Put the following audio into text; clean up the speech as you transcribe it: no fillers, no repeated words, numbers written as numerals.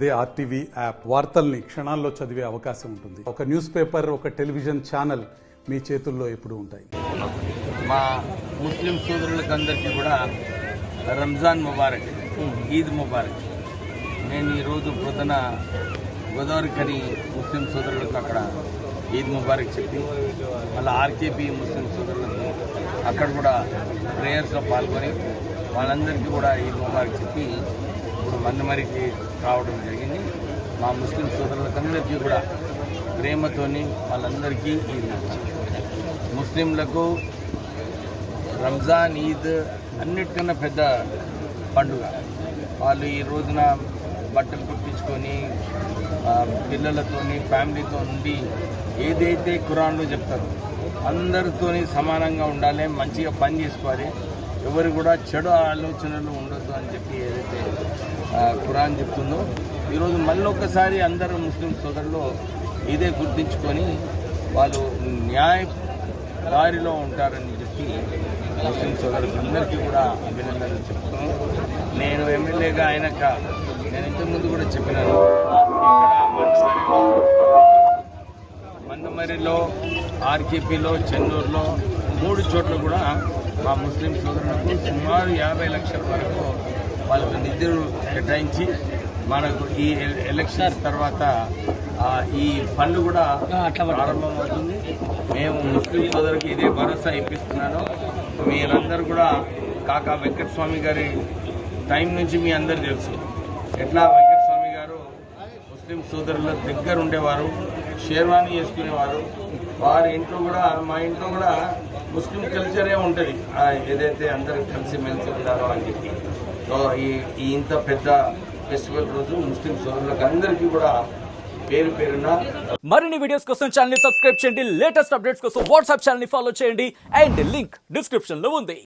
అదే RTV app వార్తల్ని క్షణాల్లో చదివే అవకాశం ఉంటుంది. ఒక న్యూస్ పేపర్, ఒక టెలివిజన్ ఛానల్ మీ చేతుల్లో ఎప్పుడూ ఉంటాయి. మా ముస్లిం సోదరులకు అందరికీ కూడా రంజాన్ ముబారక్, ఈద్ ముబారక్. నేను ఈరోజు పొద్దున గోదావరి కని ముస్లిం సోదరులకు అక్కడ ఈద్ ముబారక్ చెప్పి, మళ్ళీ ఆర్కేపీ ముస్లిం సోదరులకు అక్కడ కూడా ప్రేయర్స్లో పాల్గొని వాళ్ళందరికీ కూడా ఈద్ ముబారక్ చెప్పి ఇప్పుడు మందమరికి రావడం జరిగింది. మా ముస్లిం సోదరులకందరికీ కూడా ప్రేమతోని వాళ్ళందరికీ ఈద్ ముబారక్. ముస్లింలకు రంజాన్, ఈద్ అన్నిటికన్నా పెద్ద పండుగ. వాళ్ళు ఈ రోజున బట్టలు కుట్టించుకొని పిల్లలతోని, ఫ్యామిలీతో ఉండి ఏదైతే ఖురాన్లో చెప్తారో అందరితోని సమానంగా ఉండాలి, మంచిగా పని చేసుకోవాలి, ఎవరు కూడా చెడు ఆలోచనలు ఉండొద్దు అని చెప్పి ఏదైతే ఖురాన్ చెప్తుందో, ఈరోజు మళ్ళీ ఒకసారి అందరూ ముస్లిం సోదరులు ఇదే గుర్తించుకొని వాళ్ళు న్యాయ దారిలో ఉంటారని చెప్పి ముస్లిం సోదరులందరికీ కూడా అభినందనలు చెప్తున్నాను. నేను ఎమ్మెల్యేగా అయినాక నేను ఇంతకుముందు కూడా చెప్పినాను, ఇక్కడ మందమరిలో, ఆర్కేపీలో, చెన్నూరులో 3 చోట్ల కూడా మా ముస్లిం సోదరులకు సుమారు 50 లక్షల వరకు వాళ్ళకు నిధులు కేటాయించి మనకు ఈ ఎలక్షన్స్ తర్వాత ఈ ఫండ్ కూడా ప్రారంభమవుతుంది. మేము ముస్లిం సోదరులకు ఇదే భరోసా ఇప్పిస్తున్నాను. మీరందరూ కూడా కాకా వెంకటస్వామి గారి టైం నుంచి మీ అందరు తెలుసు ఎట్లా వెంకటస్వామి గారు ముస్లిం సోదరుల దగ్గర ఉండేవారు, షేర్వాణి చేసుకునేవారు. వారి ఇంట్లో కూడా, మా ఇంట్లో కూడా ముస్లిం కల్చరే ఉంటుంది, ఏదైతే అందరూ కలిసి మెలిసి ఉంటారో అని చెప్పి. సో ఈ ఇంత పెద్ద ఫెస్టివల్ రోజు ముస్లిం సోదరులకు అందరికీ కూడా పేరు పేరున మరిన్ని వీడియోస్ కోసం ఛానల్ ని సబ్స్క్రైబ్ చేయండి. లేటెస్ట్ అప్డేట్స్ కోసం వాట్సాప్ ఛానల్ ని ఫాలో చేయండి. అండ్ లింక్ డిస్క్రిప్షన్ లో ఉంది.